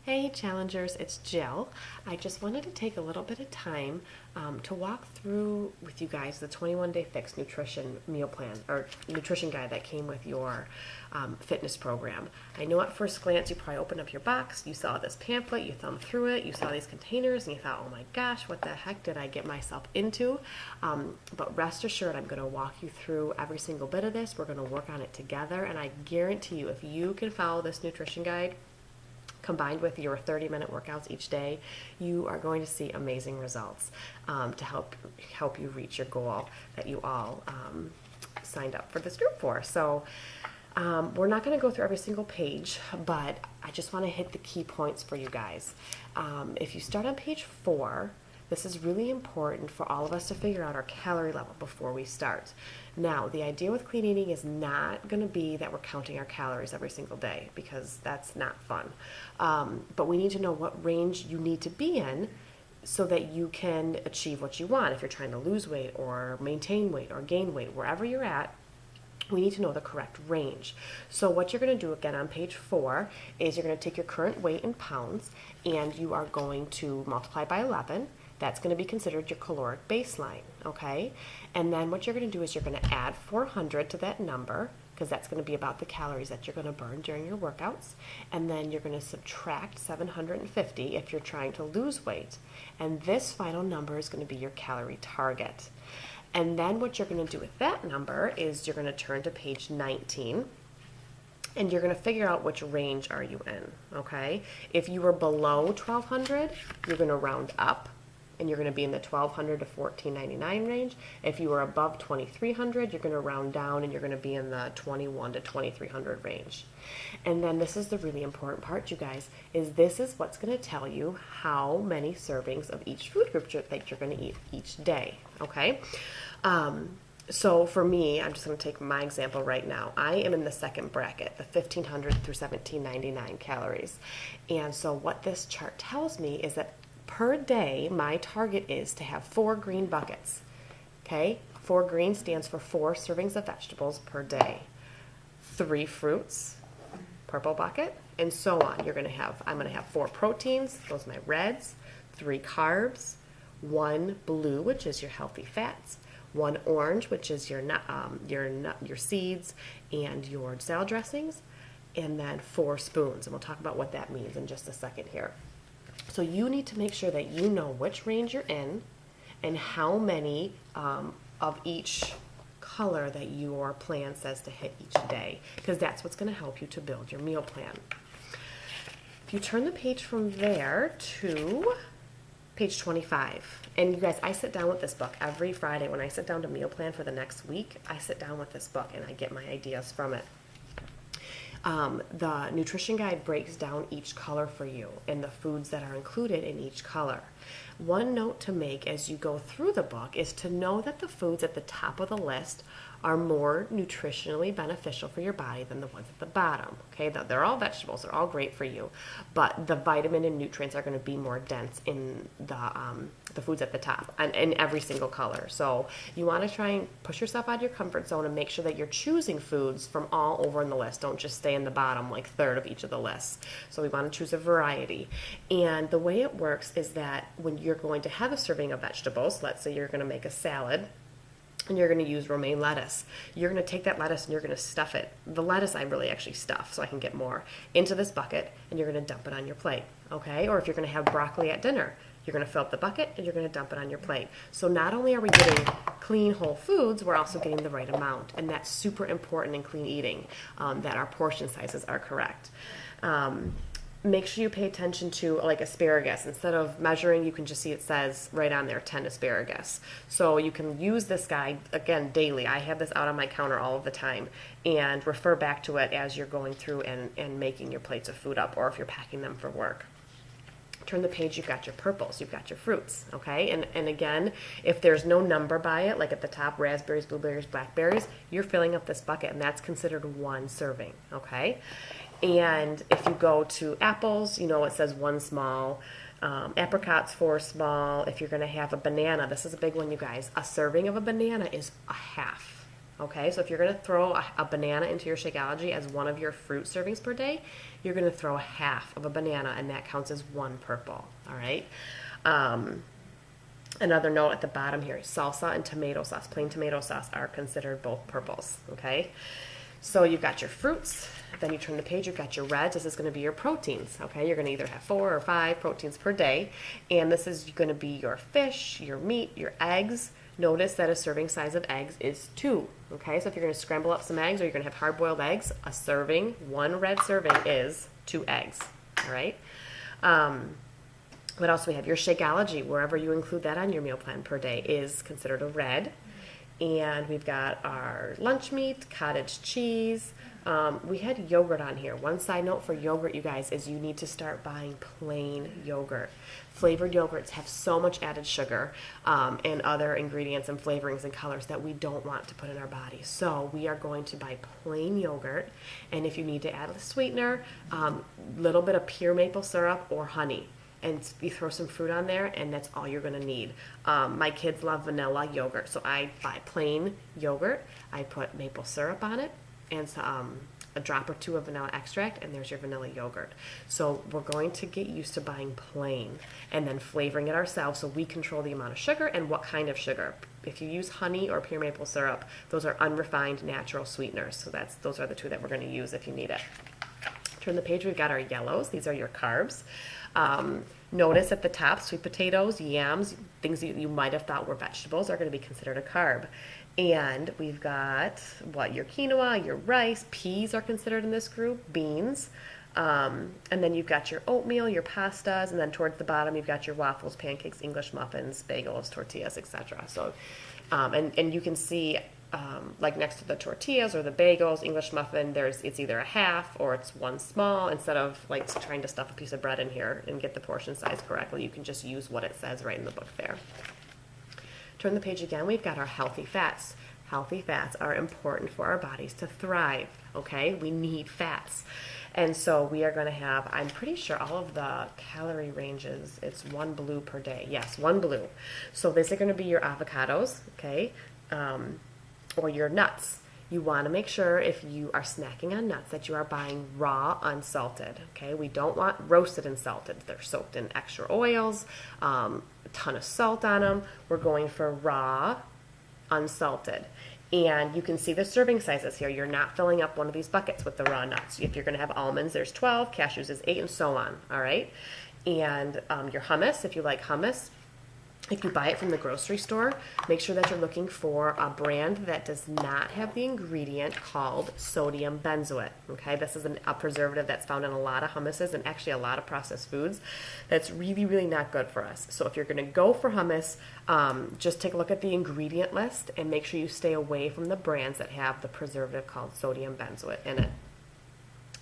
Hey challengers, it's Jill. I just wanted to take a little bit of time to walk through with you guys the 21-day fixed nutrition meal plan or nutrition guide that came with your fitness program. I know at first glance you probably opened up your box, you saw this pamphlet, you thumbed through it, you saw these containers, and you thought, oh my gosh, what the heck did I get myself into? But rest assured, I'm going to walk you through every single bit of this. We're going to work on it together, and I guarantee you, if you can follow this nutrition guide, combined with your 30-minute workouts each day, you are going to see amazing results to help you reach your goal that you all signed up for this group for. So we're not going to go through every single page, but I just want to hit the key points for you guys. If you start on page 4, this is really important for all of us to figure out our calorie level before we start. Now, the idea with clean eating is not going to be that we're counting our calories every single day, because that's not fun. But we need to know what range you need to be in so that you can achieve what you want. If you're trying to lose weight or maintain weight or gain weight, wherever you're at, we need to know the correct range. So what you're going to do again on page 4 is you're going to take your current weight in pounds and you are going to multiply by 11. That's going to be considered your caloric baseline, okay? And then what you're going to do is you're going to add 400 to that number, because that's going to be about the calories that you're going to burn during your workouts. And then you're going to subtract 750 if you're trying to lose weight. And this final number is going to be your calorie target. And then what you're going to do with that number is you're going to turn to page 19. And you're going to figure out which range are you in, okay? If you were below 1200, you're going to round up, and you're going to be in the 1200 to 1499 range. If you are above 2300, you're going to round down and you're going to be in the 21 to 2300 range. And then this is the really important part, you guys, is this is what's going to tell you how many servings of each food group that you're going to eat each day, okay? So for me, I'm just going to take my example right now. I am in the second bracket, the 1500 through 1799 calories. And so what this chart tells me is that per day, my target is to have 4 green buckets, okay? 4 green stands for 4 servings of vegetables per day. 3 fruits, purple bucket, and so on. I'm going to have 4 proteins, those are my reds, 3 carbs, 1 blue, which is your healthy fats, 1 orange, which is your seeds and your salad dressings, and then 4 spoons. And we'll talk about what that means in just a second here. So you need to make sure that you know which range you're in and how many of each color that your plan says to hit each day, because that's what's going to help you to build your meal plan. If you turn the page from there to page 25, and you guys, I sit down with this book every Friday. When I sit down to meal plan for the next week, I sit down with this book and I get my ideas from it. The nutrition guide breaks down each color for you and the foods that are included in each color. One note to make as you go through the book is to know that the foods at the top of the list are more nutritionally beneficial for your body than the ones at the bottom. Okay, they're all vegetables, they're all great for you, but the vitamin and nutrients are going to be more dense in the foods at the top and in every single color. So you want to try and push yourself out of your comfort zone and make sure that you're choosing foods from all over in the list. Don't just stay in the bottom, like third of each of the lists. So we want to choose a variety. And the way it works is that when you're going to have a serving of vegetables, let's say you're going to make a salad, and you're going to use romaine lettuce. You're going to take that lettuce and you're going to stuff it. The lettuce I really actually stuff so I can get more into this bucket, and you're going to dump it on your plate, okay? Or if you're going to have broccoli at dinner, you're going to fill up the bucket and you're going to dump it on your plate. So not only are we getting clean whole foods, we're also getting the right amount, and that's super important in clean eating, that our portion sizes are correct. Make sure you pay attention to, like, asparagus. Instead of measuring, you can just see it says right on there 10 asparagus. So you can use this guide, again, daily. I have this out on my counter all of the time, and refer back to it as you're going through and making your plates of food up, or if you're packing them for work. Turn the page, you've got your purples, you've got your fruits, okay? And again, if there's no number by it, like at the top, raspberries, blueberries, blackberries, you're filling up this bucket, and that's considered 1 serving, okay? And if you go to apples, you know it says 1 small, apricots 4 small. If you're going to have a banana, this is a big one, you guys. A serving of a banana is a half, Okay, so if you're going to throw a banana into your Shakeology as one of your fruit servings per day, you're going to throw half of a banana, and that counts as one purple. All right. Another note at the bottom here, salsa and tomato sauce, plain tomato sauce, are considered both purples, okay? So you've got your fruits, then you turn the page, you've got your reds. This is going to be your proteins, okay? You're going to either have 4 or 5 proteins per day, and this is going to be your fish, your meat, your eggs. Notice that a serving size of eggs is 2, okay? So if you're going to scramble up some eggs or you're going to have hard-boiled eggs, a serving, 1 red serving is 2 eggs, all right? What else do we have? Your Shakeology, wherever you include that on your meal plan per day, is considered a red. And we've got our lunch meat, cottage cheese. We had yogurt on here. One side note for yogurt, you guys, is you need to start buying plain yogurt. Flavored yogurts have so much added sugar and other ingredients and flavorings and colors that we don't want to put in our body. So we are going to buy plain yogurt. And if you need to add a sweetener, little bit of pure maple syrup or honey. And you throw some fruit on there, and that's all you're going to need. My kids love vanilla yogurt, so I buy plain yogurt. I put maple syrup on it and a drop or 2 of vanilla extract, and there's your vanilla yogurt. So we're going to get used to buying plain and then flavoring it ourselves so we control the amount of sugar and what kind of sugar. If you use honey or pure maple syrup, those are unrefined natural sweeteners. So those are the 2 that we're going to use if you need it. Turn the page, we've got our yellows. These are your carbs. Notice at the top, sweet potatoes, yams, things that you might have thought were vegetables are going to be considered a carb. And we've got, your quinoa, your rice, peas are considered in this group, beans. And then you've got your oatmeal, your pastas, and then towards the bottom you've got your waffles, pancakes, English muffins, bagels, tortillas, etc. So, and you can see like next to the tortillas or the bagels, English muffin, it's either a half or it's 1 small. Instead of like trying to stuff a piece of bread in here and get the portion size correctly, you can just use what it says right in the book there. Turn the page again, we've got our healthy fats. Healthy fats are important for our bodies to thrive, okay? We need fats. And so we are going to have, I'm pretty sure all of the calorie ranges, it's 1 blue per day. Yes, 1 blue. So these are going to be your avocados, okay? Or your nuts. You want to make sure if you are snacking on nuts that you are buying raw, unsalted. Okay, we don't want roasted and salted. They're soaked in extra oils, a ton of salt on them. We're going for raw, unsalted. And you can see the serving sizes here. You're not filling up one of these buckets with the raw nuts. If you're going to have almonds, there's 12, cashews is 8, and so on. All right. And your hummus, if you like hummus, if you buy it from the grocery store, make sure that you're looking for a brand that does not have the ingredient called sodium benzoate. Okay, this is a preservative that's found in a lot of hummuses and actually a lot of processed foods. That's really, really not good for us. So if you're going to go for hummus, just take a look at the ingredient list and make sure you stay away from the brands that have the preservative called sodium benzoate in it.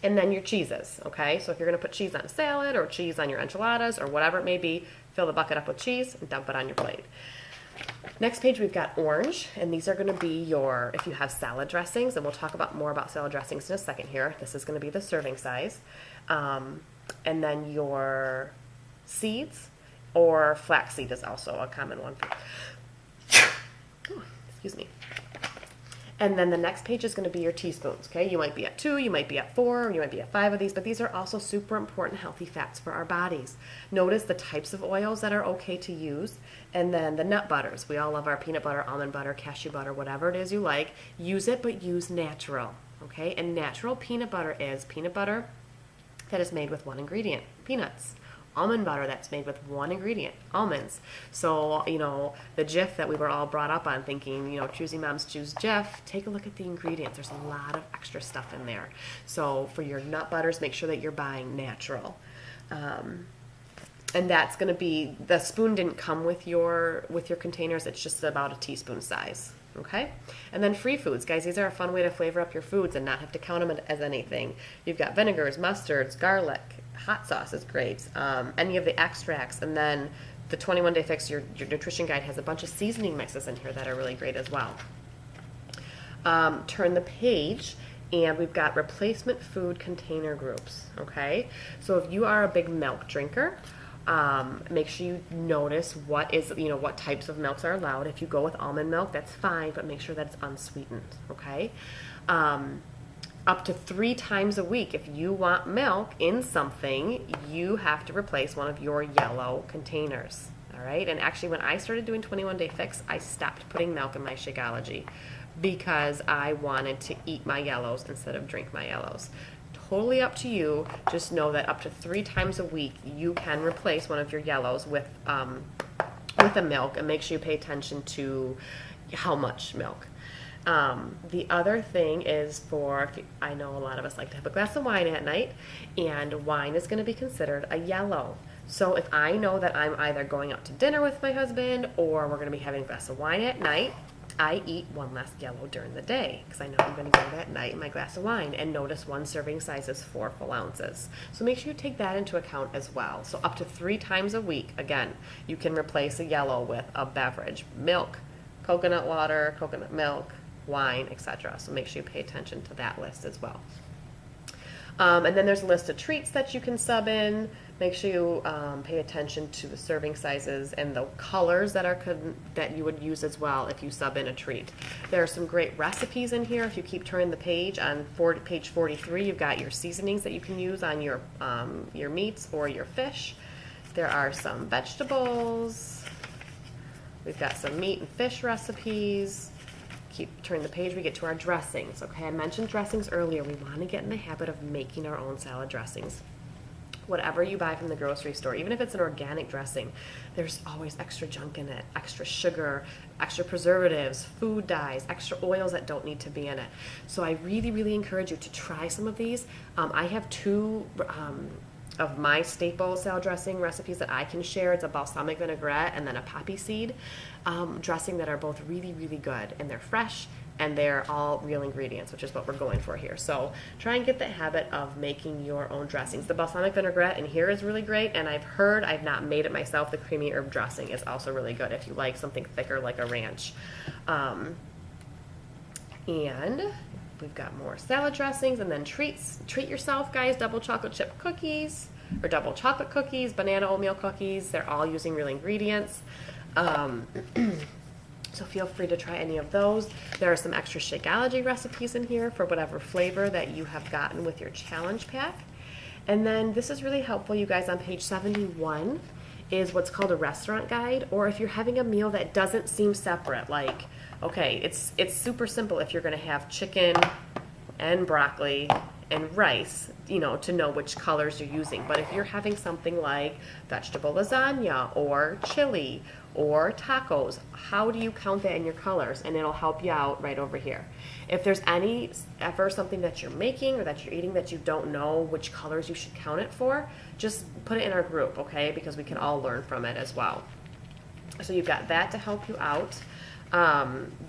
And then your cheeses, okay? So if you're going to put cheese on a salad or cheese on your enchiladas or whatever it may be, fill the bucket up with cheese and dump it on your plate. Next page, we've got orange, and these are going to be if you have salad dressings, and we'll talk more about salad dressings in a second here. This is going to be the serving size. And then your seeds, or flaxseed is also a common one. Excuse me. And then the next page is going to be your teaspoons, okay? You might be at 2, you might be at 4, you might be at 5 of these, but these are also super important healthy fats for our bodies. Notice the types of oils that are okay to use, and then the nut butters. We all love our peanut butter, almond butter, cashew butter, whatever it is you like. Use it, but use natural, okay? And natural peanut butter is peanut butter that is made with 1 ingredient, peanuts. Almond butter that's made with 1 ingredient, almonds. So, the Jif that we were all brought up on thinking, choosy moms choose Jif, take a look at the ingredients. There's a lot of extra stuff in there. So for your nut butters, make sure that you're buying natural. And that's going to be, the spoon didn't come with your containers. It's just about a teaspoon size. Okay? And then free foods. Guys, these are a fun way to flavor up your foods and not have to count them as anything. You've got vinegars, mustards, garlic, hot sauce is great, any of the extracts, and then the 21 Day Fix, your nutrition guide has a bunch of seasoning mixes in here that are really great as well. Turn the page, and we've got replacement food container groups, okay? So if you are a big milk drinker, Make sure you notice what types of milks are allowed. If you go with almond milk, that's fine, but make sure that it's unsweetened, okay? Up to 3 times a week, if you want milk in something, you have to replace one of your yellow containers, all right? And actually, when I started doing 21 Day Fix, I stopped putting milk in my Shakeology because I wanted to eat my yellows instead of drink my yellows. Totally up to you. Just know that up to 3 times a week, you can replace one of your yellows with a milk, and make sure you pay attention to how much milk. The other thing is I know a lot of us like to have a glass of wine at night, and wine is going to be considered a yellow. So if I know that I'm either going out to dinner with my husband or we're going to be having a glass of wine at night, I eat one less yellow during the day because I know I'm going to go that night in my glass of wine. And notice one serving size is 4 full ounces. So make sure you take that into account as well. So up to 3 times a week, again, you can replace a yellow with a beverage: milk, coconut water, coconut milk, wine, etc. So make sure you pay attention to that list as well. And then there's a list of treats that you can sub in. Make sure you pay attention to the serving sizes and the colors that you would use as well if you sub in a treat. There are some great recipes in here. If you keep turning the page, on page 43, you've got your seasonings that you can use on your meats or your fish. There are some vegetables. We've got some meat and fish recipes. Keep turning the page, we get to our dressings. Okay, I mentioned dressings earlier. We want to get in the habit of making our own salad dressings. Whatever you buy from the grocery store, even if it's an organic dressing, there's always extra junk in it: extra sugar, extra preservatives, food dyes, extra oils that don't need to be in it. So I really, really encourage you to try some of these. I have 2 of my staple salad dressing recipes that I can share. It's a balsamic vinaigrette and then a poppy seed dressing that are both really, really good, and they're fresh and they're all real ingredients, which is what we're going for here. So try and get the habit of making your own dressings. The balsamic vinaigrette in here is really great, and I've not made it myself. The creamy herb dressing is also really good if you like something thicker like a ranch. And we've got more salad dressings, and then treats. Treat yourself, guys. Double chocolate chip cookies, or double chocolate cookies, banana oatmeal cookies. They're all using real ingredients. So feel free to try any of those. There are some extra Shakeology recipes in here for whatever flavor that you have gotten with your challenge pack. And then this is really helpful, you guys. On page 71 is what's called a restaurant guide, or if you're having a meal that doesn't seem separate, like, okay, it's super simple if you're going to have chicken and broccoli and rice, to know which colors you're using. But if you're having something like vegetable lasagna or chili or tacos, how do you count that in your colors? And it'll help you out right over here. If there's ever something that you're making or that you're eating that you don't know which colors you should count it for, just put it in our group, okay? Because we can all learn from it as well. So you've got that to help you out.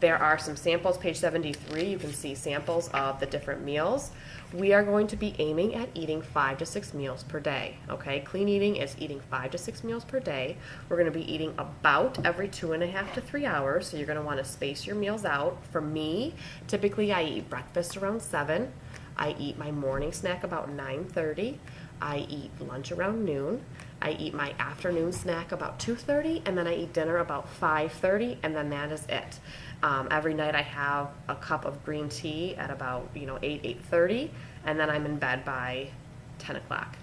There are some samples, page 73, you can see samples of the different meals. We are going to be aiming at eating 5 to 6 meals per day, okay? Clean eating is eating 5 to 6 meals per day. We're going to be eating about every 2.5 to 3 hours, so you're going to want to space your meals out. For me, typically I eat breakfast around 7. I eat my morning snack about 9:30. I eat lunch around noon. I eat my afternoon snack about 2:30, and then I eat dinner about 5:30, and then that is it. Every night I have a cup of green tea at about 8:30, and then I'm in bed by 10 o'clock.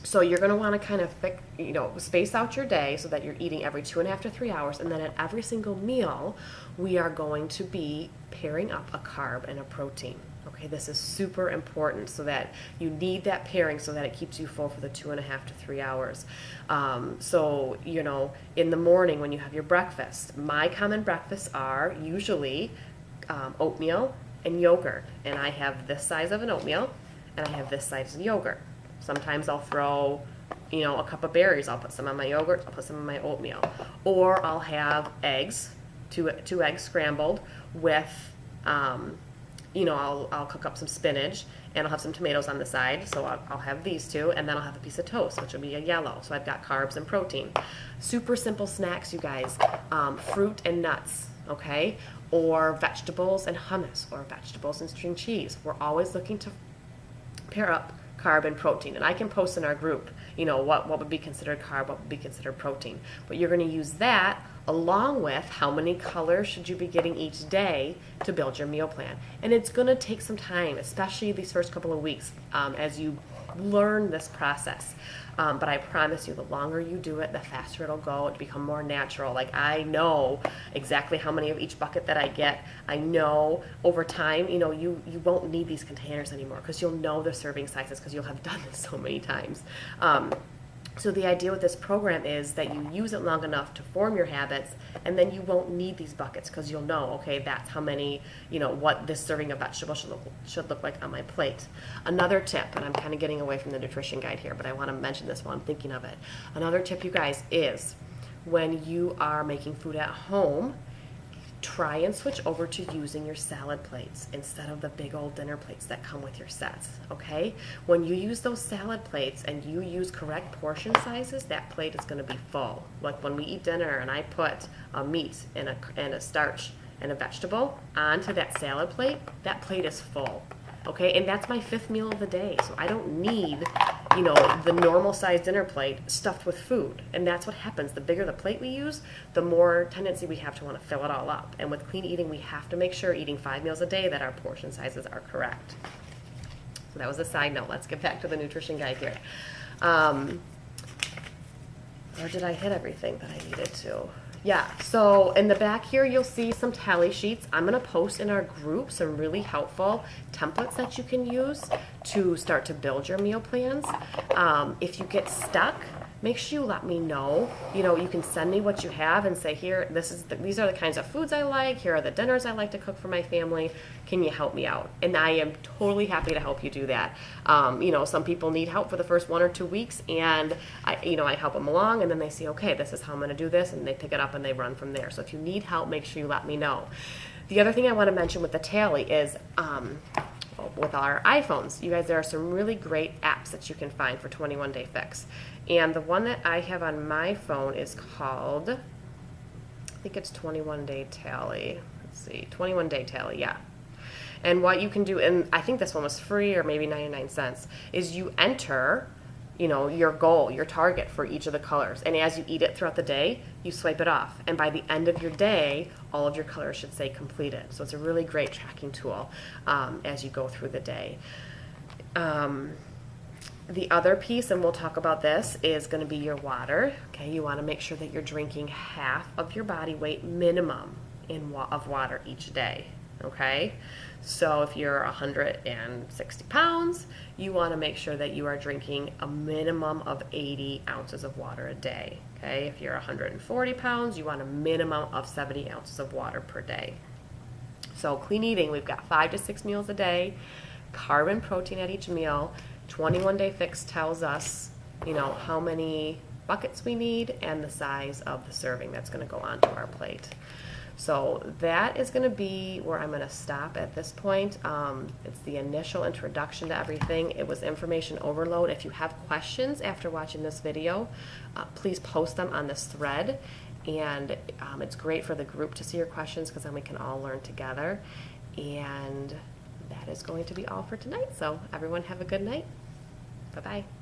So you're going to want to kind of space out your day so that you're eating every 2.5 to 3 hours, and then at every single meal we are going to be pairing up a carb and a protein. Okay, this is super important, so that you need that pairing so that it keeps you full for the 2.5 to 3 hours. So, in the morning when you have your breakfast, my common breakfasts are usually oatmeal and yogurt. And I have this size of an oatmeal, and I have this size of yogurt. Sometimes I'll throw, a cup of berries. I'll put some on my yogurt, I'll put some on my oatmeal. Or I'll have eggs, two eggs scrambled with I'll cook up some spinach, and I'll have some tomatoes on the side, so I'll have these two, and then I'll have a piece of toast, which will be a yellow, so I've got carbs and protein. Super simple snacks, you guys. Fruit and nuts, okay? Or vegetables and hummus, or vegetables and string cheese. We're always looking to pair up carb, and protein. And I can post in our group, what would be considered carb, what would be considered protein. But you're going to use that along with how many colors should you be getting each day to build your meal plan. And it's going to take some time, especially these first couple of weeks, as you learn this process. But I promise you, the longer you do it, the faster it'll go. It'll become more natural. Like, I know exactly how many of each bucket that I get. I know over time, you won't need these containers anymore because you'll know the serving sizes because you'll have done this so many times. So the idea with this program is that you use it long enough to form your habits, and then you won't need these buckets because you'll know, okay, that's how many, what this serving of vegetables should look like on my plate. Another tip, and I'm kind of getting away from the nutrition guide here, but I want to mention this while I'm thinking of it. Another tip, you guys, is when you are making food at home, try and switch over to using your salad plates instead of the big old dinner plates that come with your sets, okay? When you use those salad plates and you use correct portion sizes, that plate is going to be full. Like when we eat dinner and I put a meat and a starch and a vegetable onto that salad plate, that plate is full, okay? And that's my 5th meal of the day, so I don't need the normal size dinner plate stuffed with food. And that's what happens. The bigger the plate we use, the more tendency we have to want to fill it all up. And with clean eating, we have to make sure eating 5 meals a day that our portion sizes are correct. So that was a side note. Let's get back to the nutrition guide here. Or did I hit everything that I needed to? Yeah, so in the back here, you'll see some tally sheets. I'm going to post in our group some really helpful templates that you can use to start to build your meal plans. If you get stuck, make sure you let me know. You can send me what you have and say, here, these are the kinds of foods I like. Here are the dinners I like to cook for my family. Can you help me out? And I am totally happy to help you do that. Some people need help for the first 1 or 2 weeks, and I help them along, and then they see, okay, this is how I'm going to do this, and they pick it up and they run from there. So if you need help, make sure you let me know. The other thing I want to mention with the tally is with our iPhones, you guys, there are some really great apps that you can find for 21 Day Fix. And the one that I have on my phone is called, I think it's 21 Day Tally. Let's see, 21 Day Tally, yeah. And what you can do, and I think this one was free or maybe 99 cents, is you enter, your goal, your target for each of the colors. And as you eat it throughout the day, you swipe it off. And by the end of your day, all of your colors should say completed. So it's a really great tracking tool as you go through the day. The other piece, and we'll talk about this, is going to be your water. Okay, you want to make sure that you're drinking half of your body weight minimum of water each day. Okay, so if you're 160 pounds, you want to make sure that you are drinking a minimum of 80 ounces of water a day. Okay, if you're 140 pounds, you want a minimum of 70 ounces of water per day. So clean eating, we've got 5 to 6 meals a day, carb and protein at each meal. 21 Day Fix tells us, how many buckets we need and the size of the serving that's going to go onto our plate. So that is going to be where I'm going to stop at this point. It's the initial introduction to everything. It was information overload. If you have questions after watching this video, please post them on this thread. And it's great for the group to see your questions because then we can all learn together. And that is going to be all for tonight. So everyone have a good night. Bye-bye.